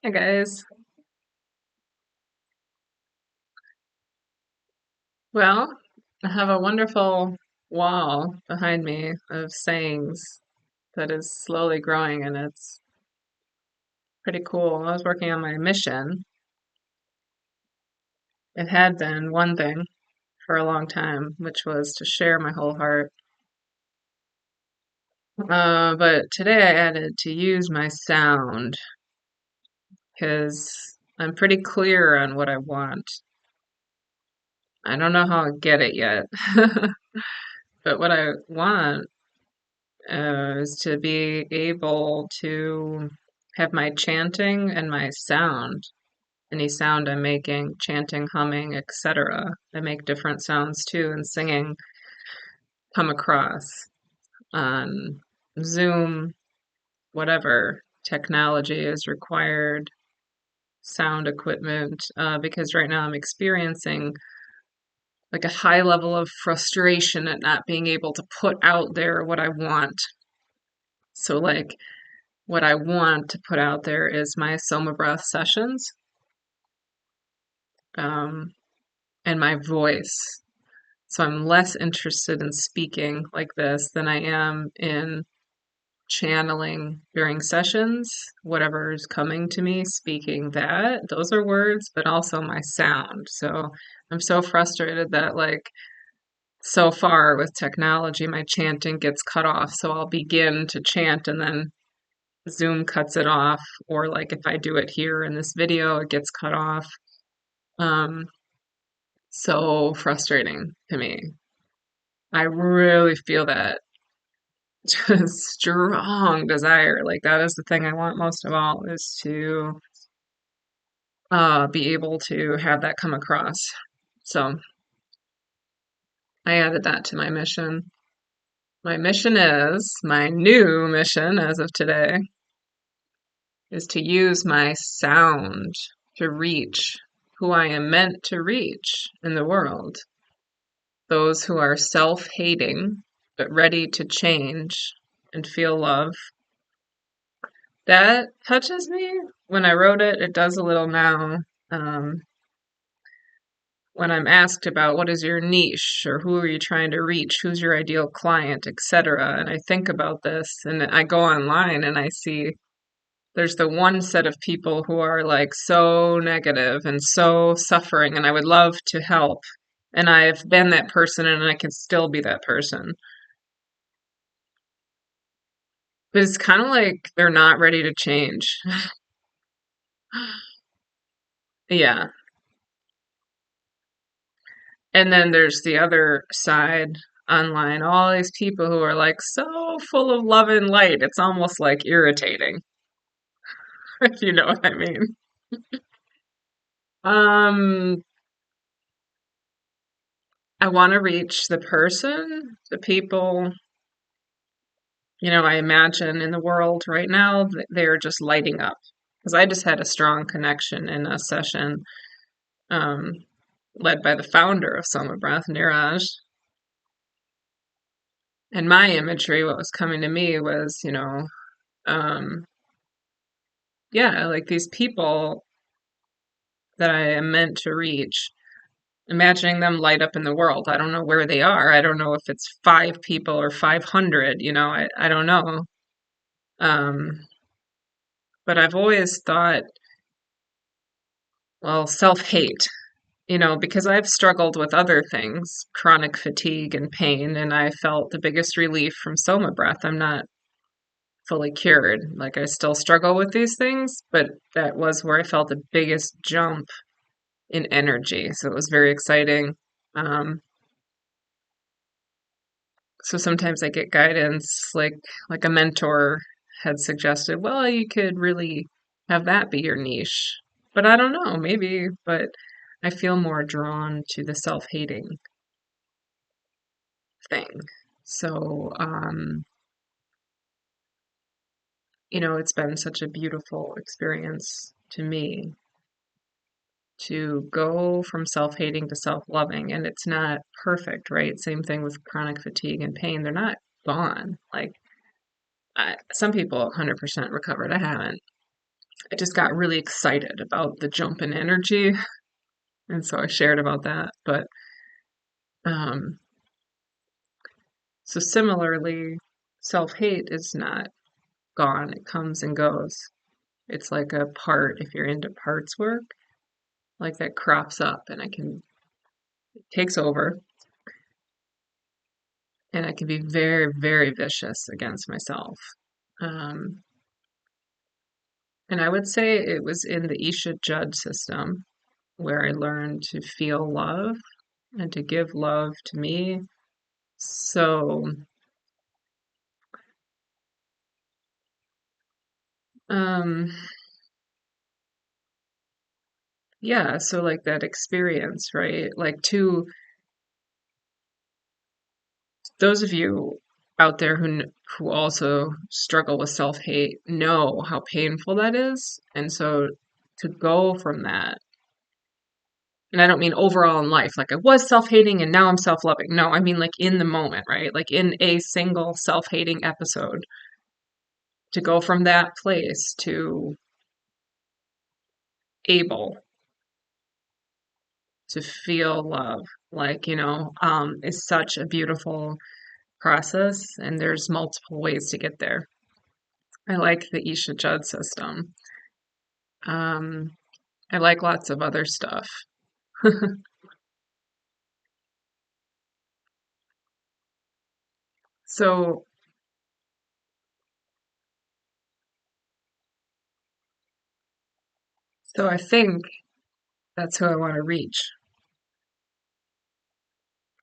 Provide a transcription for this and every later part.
Hi guys. Well, I have a wonderful wall behind me of sayings that is slowly growing and it's pretty cool. I was working on my mission. It had been one thing for a long time, which was to share my whole heart. But today I added to use my sound because I'm pretty clear on what I want. I don't know how I'll get it yet, but what I want is to be able to have my chanting and my sound, any sound I'm making, chanting, humming, etc. I make different sounds too, and singing come across on Zoom, whatever technology is required, sound equipment, because right now I'm experiencing like a high level of frustration at not being able to put out there what I want. So, like, what I want to put out there is my Soma breath sessions, um, and my voice. So I'm less interested in speaking like this than I am in channeling during sessions, whatever is coming to me, speaking that. Those are words, but also my sound. So I'm so frustrated that, like, so far with technology, my chanting gets cut off. So I'll begin to chant and then Zoom cuts it off, or like if I do it here in this video, it gets cut off. Um, so frustrating to me. I really feel that just strong desire. Like that is the thing I want most of all is to be able to have that come across. So I added that to my mission. My mission is, my new mission as of today, is to use my sound to reach who I am meant to reach in the world. Those who are self-hating but ready to change and feel love. That touches me. When I wrote it, it does a little now. Um, when I'm asked about what is your niche or who are you trying to reach, who's your ideal client, etc., and I think about this and I go online and I see there's the one set of people who are like so negative and so suffering, and I would love to help. And I've been that person and I can still be that person. But it's kind of like they're not ready to change. Yeah. And then there's the other side online, all these people who are like so full of love and light. It's almost like irritating, if you know what I mean. Um, I want to reach the person, the people, I imagine in the world right now, they're just lighting up. Because I just had a strong connection in a session um, led by the founder of Soma Breath, Niraj. And my imagery, what was coming to me was, um, yeah, like these people that I am meant to reach, imagining them light up in the world. I don't know where they are. I don't know if it's 5 people or 500, I don't know. Um, but I've always thought, well, self-hate, because I've struggled with other things, chronic fatigue and pain, and I felt the biggest relief from Soma breath. I'm not fully cured. Like I still struggle with these things, but that was where I felt the biggest jump in energy. So it was very exciting. Um, so sometimes I get guidance, like a mentor had suggested, well, you could really have that be your niche. But I don't know, maybe, but I feel more drawn to the self-hating thing. So, it's been such a beautiful experience to me to go from self-hating to self-loving. And it's not perfect, right? Same thing with chronic fatigue and pain. They're not gone. Like some people 100% recovered. I haven't. I just got really excited about the jump in energy, and so I shared about that. But um, so similarly, self-hate is not gone. It comes and goes. It's like a part, if you're into parts work, like that crops up and it takes over, and I can be very, very vicious against myself. Um, and I would say it was in the Isha Judd system where I learned to feel love and to give love to me. So, um, yeah, so like that experience, right? Like to those of you out there who also struggle with self-hate know how painful that is. And so to go from that, and I don't mean overall in life, like I was self-hating and now I'm self-loving. No, I mean like in the moment, right? Like in a single self-hating episode, to go from that place to able to feel love, like, is such a beautiful process. And there's multiple ways to get there. I like the Isha Judd system. Um, I like lots of other stuff. So, so I think that's who I want to reach.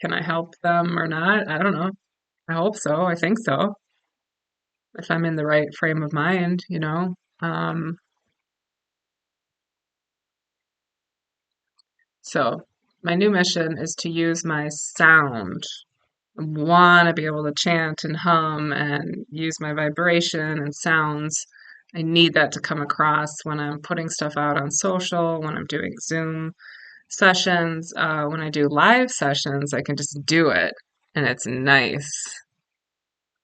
Can I help them or not? I don't know. I hope so. I think so. If I'm in the right frame of mind. So my new mission is to use my sound. I want to be able to chant and hum and use my vibration and sounds. I need that to come across when I'm putting stuff out on social, when I'm doing Zoom sessions. When I do live sessions, I can just do it and it's nice.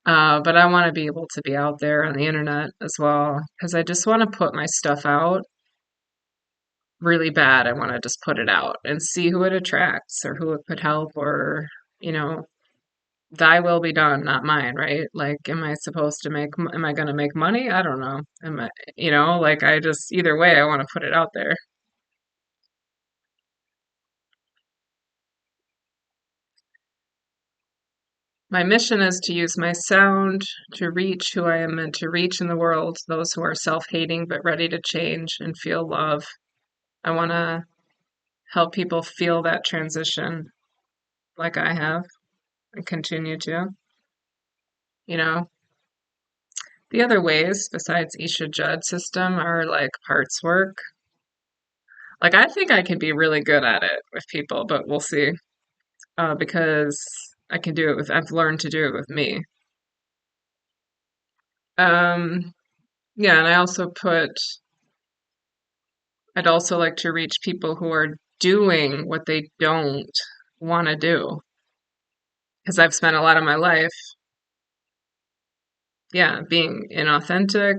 But I want to be able to be out there on the internet as well because I just want to put my stuff out really bad. I want to just put it out and see who it attracts or who it could help or, you know, thy will be done, not mine, right? Like, am I going to make money? I don't know. Like I just, either way, I want to put it out there. My mission is to use my sound to reach who I am meant to reach in the world, those who are self-hating but ready to change and feel love. I want to help people feel that transition like I have and continue to. You know, the other ways besides Isha Judd system are like parts work. Like I think I could be really good at it with people, but we'll see. Because I've learned to do it with me. Um, yeah, and I'd also like to reach people who are doing what they don't want to do. Because I've spent a lot of my life, yeah, being inauthentic.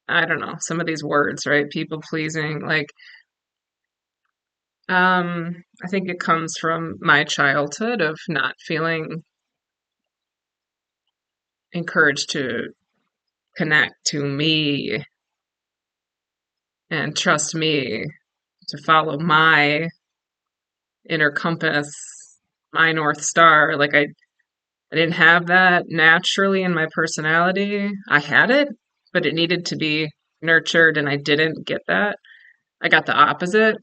I don't know, some of these words, right? People pleasing. I think it comes from my childhood of not feeling encouraged to connect to me and trust me to follow my inner compass, my North Star. I didn't have that naturally in my personality. I had it, but it needed to be nurtured, and I didn't get that. I got the opposite.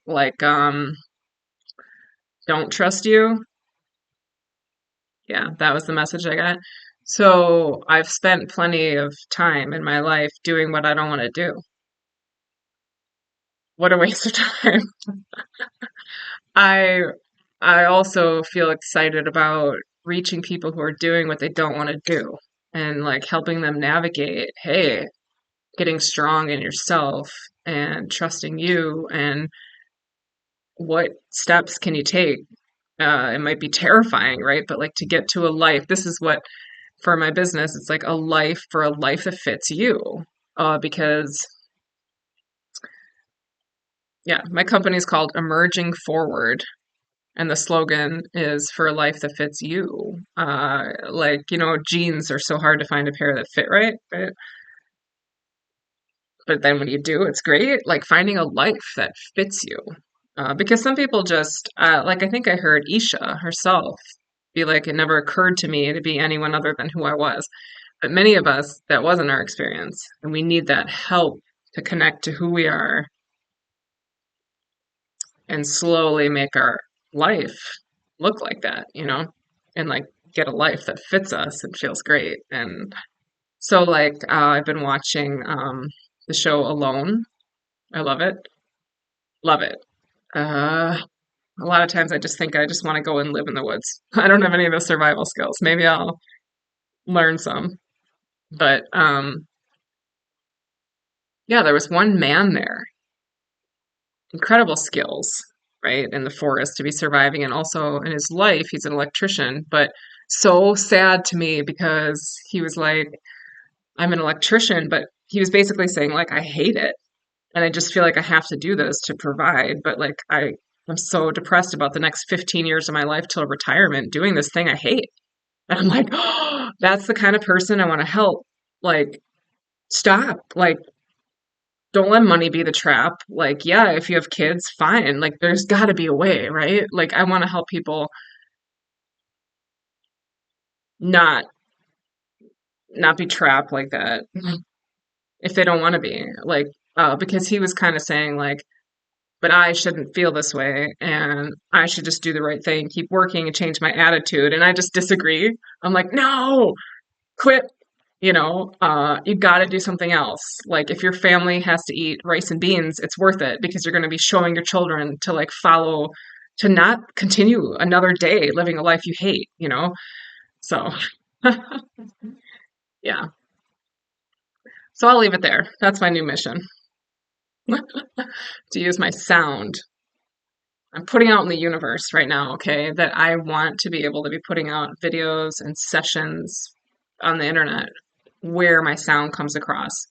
Don't trust you. Yeah, that was the message I got. So I've spent plenty of time in my life doing what I don't want to do. What a waste of time. I I also feel excited about reaching people who are doing what they don't want to do and like helping them navigate, hey, getting strong in yourself and trusting you and what steps can you take? It might be terrifying, right? But like to get to a life, this is what for my business, it's like a life for a life that fits you. because yeah, my company is called Emerging Forward, and the slogan is for a life that fits you. Jeans are so hard to find a pair that fit right? But then when you do, it's great. Like finding a life that fits you. Because some people just, I think I heard Isha herself be like, it never occurred to me to be anyone other than who I was. But many of us, that wasn't our experience. And we need that help to connect to who we are and slowly make our life look like that, and like get a life that fits us and feels great. And so, I've been watching the show Alone. I love it. Love it. Uh, a lot of times I just think I just want to go and live in the woods. I don't have any of those survival skills. Maybe I'll learn some. But yeah, there was one man there. Incredible skills, right, in the forest to be surviving. And also in his life, he's an electrician. But so sad to me because he was like, I'm an electrician, but he was basically saying, like, I hate it. And I just feel like I have to do this to provide. But like, I'm so depressed about the next 15 years of my life till retirement doing this thing I hate. And I'm like, oh, that's the kind of person I want to help. Like, stop. Like, don't let money be the trap. Like, yeah, if you have kids, fine. Like, there's got to be a way, right? Like, I want to help people not not be trapped like that if they don't want to be. Like, because he was kind of saying like, but I shouldn't feel this way, and I should just do the right thing, keep working, and change my attitude. And I just disagree. I'm like, no, quit. You got to do something else. Like if your family has to eat rice and beans, it's worth it because you're going to be showing your children to like follow, to not continue another day living a life you hate. So, yeah. So I'll leave it there. That's my new mission to use my sound. I'm putting out in the universe right now, okay, that I want to be able to be putting out videos and sessions on the internet where my sound comes across.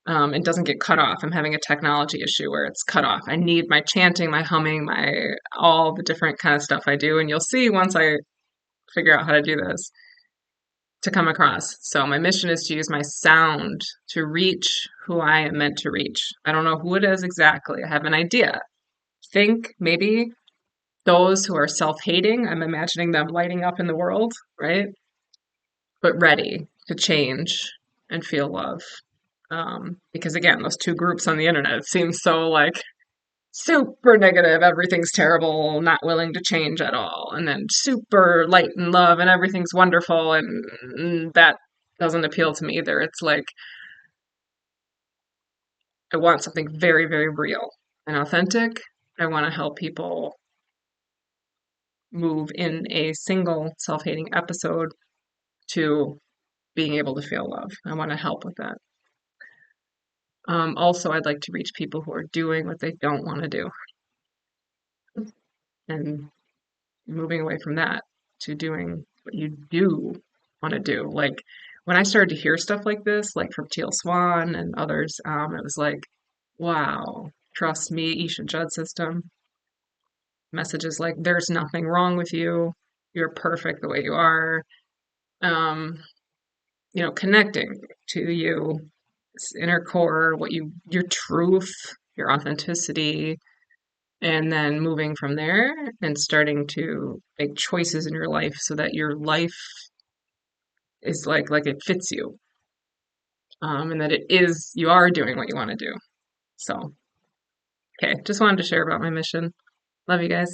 It doesn't get cut off. I'm having a technology issue where it's cut off. I need my chanting, my humming, my all the different kind of stuff I do, and you'll see once I figure out how to do this to come across. So my mission is to use my sound to reach who I am meant to reach. I don't know who it is exactly. I have an idea. Think maybe those who are self-hating. I'm imagining them lighting up in the world, right? But ready to change and feel love. Because again, those two groups on the internet seem so like super negative, everything's terrible, not willing to change at all, and then super light and love and everything's wonderful, and that doesn't appeal to me either. It's like I want something very, very real and authentic. I want to help people move in a single self-hating episode to being able to feel love. I want to help with that. Also, I'd like to reach people who are doing what they don't want to do and moving away from that to doing what you do want to do. Like when I started to hear stuff like this, like from Teal Swan and others, it was like, wow, trust me, Isha Judd system. Messages like, there's nothing wrong with you. You're perfect the way you are. Um, connecting to you, this inner core, your truth, your authenticity, and then moving from there and starting to make choices in your life so that your life is like it fits you, and that you are doing what you want to do. So, okay, just wanted to share about my mission. Love you guys.